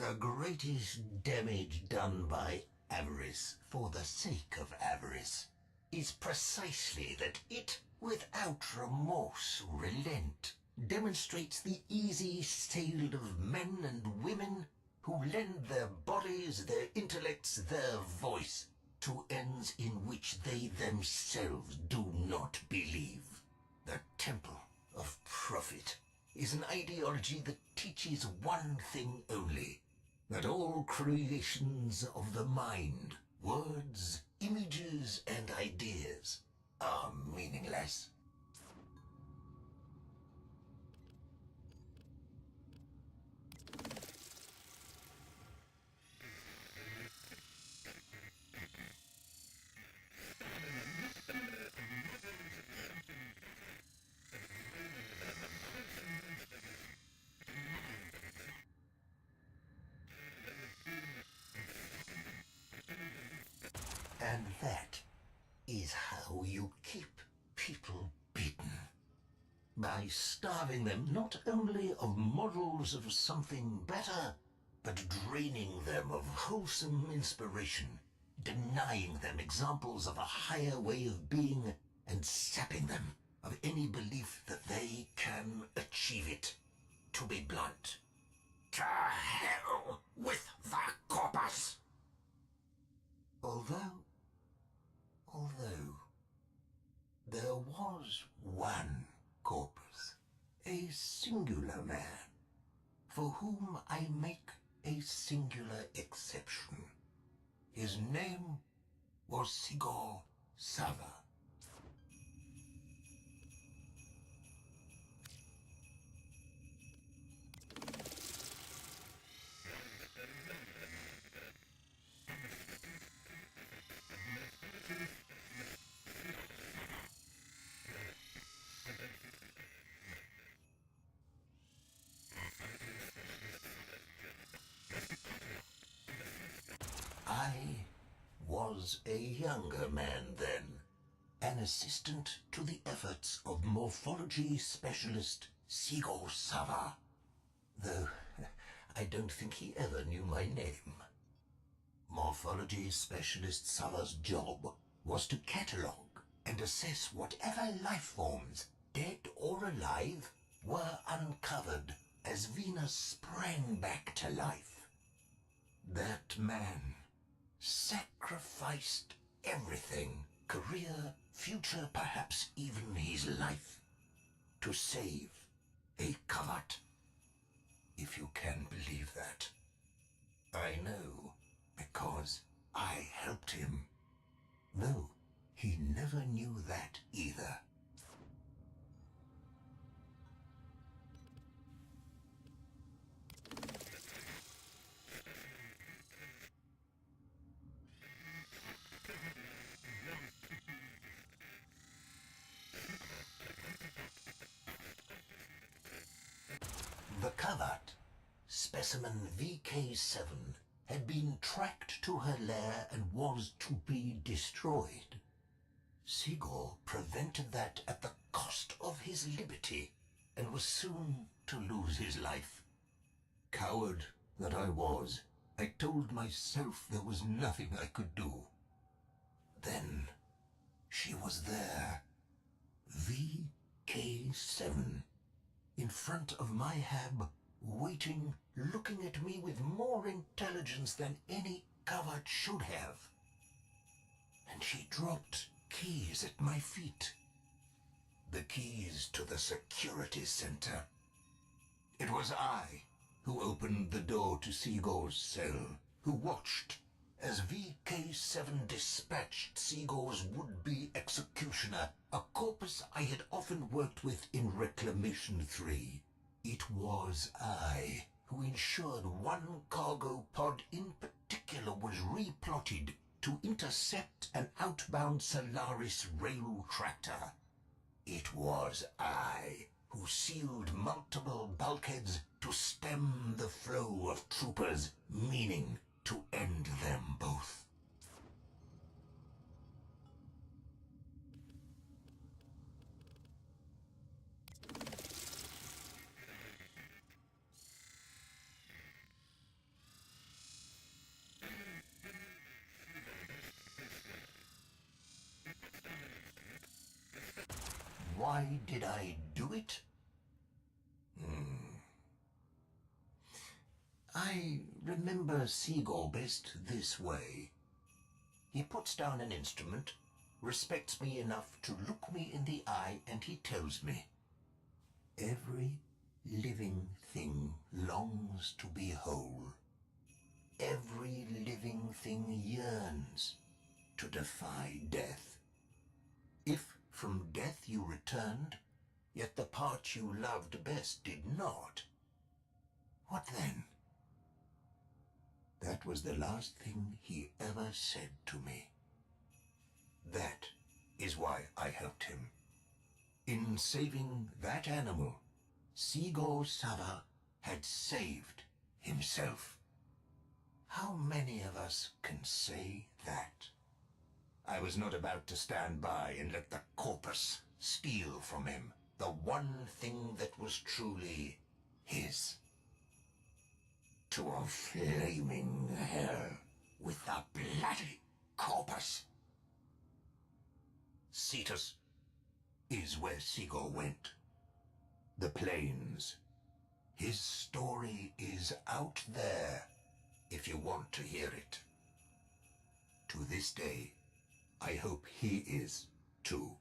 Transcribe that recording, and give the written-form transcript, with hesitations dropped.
The greatest damage done by avarice for the sake of avarice is precisely that it, without remorse or relent, demonstrates the easy sale of men and women who lend their bodies, their intellects, their voice to ends in which they themselves do not believe. The temple of profit is an ideology that teaches one thing only, that all creations of the mind, words, images, and ideas are meaningless. And that is how you keep people beaten. By starving them not only of models of something better, but draining them of wholesome inspiration, denying them examples of a higher way of being, and sapping them of any belief that they can achieve it. To be blunt, to hell with the corpus! Although there was one corpus, a singular man, for whom I make a singular exception. His name was Sigurd Sava. I was a younger man then, an assistant to the efforts of morphology specialist Sigurd Sava, though I don't think he ever knew my name. Morphology specialist Sava's job was to catalogue and assess whatever life forms, dead or alive, were uncovered as Venus sprang back to life. That man sacrificed everything, career, future, perhaps even his life, to save a covet. If you can believe that. I know, because I helped him, though he never knew that either. The covet, specimen VK7, had been tracked to her lair and was to be destroyed. Sigurd prevented that at the cost of his liberty, and was soon to lose his life. Coward that I was, I told myself there was nothing I could do. Then she was there, VK7, in front of my hab, waiting, looking at me with more intelligence than any coward should have. And she dropped keys at my feet. The keys to the security center. It was I who opened the door to Sigurd's cell, who watched as VK7 dispatched Sigurd's would-be executioner, a corpus I had often worked with in Reclamation 3. It was I who ensured one cargo pod in particular was replotted to intercept an outbound Solaris rail tractor. It was I who sealed multiple bulkheads to stem the flow of troopers, meaning to end them both. why did I do it? I remember Seagull best this way. He puts down an instrument, respects me enough to look me in the eye, and he tells me, "Every living thing longs to be whole. Every living thing yearns to defy death. If from death you returned, yet the part you loved best did not, what then?" That was the last thing he ever said to me. That is why I helped him. In saving that animal, Seagull Sava had saved himself. How many of us can say that? I was not about to stand by and let the corpus steal from him the one thing that was truly his. To a flaming hell with the bloody corpus. Cetus is where Seagull went. The plains. His story is out there, if you want to hear it. To this day, I hope he is, too.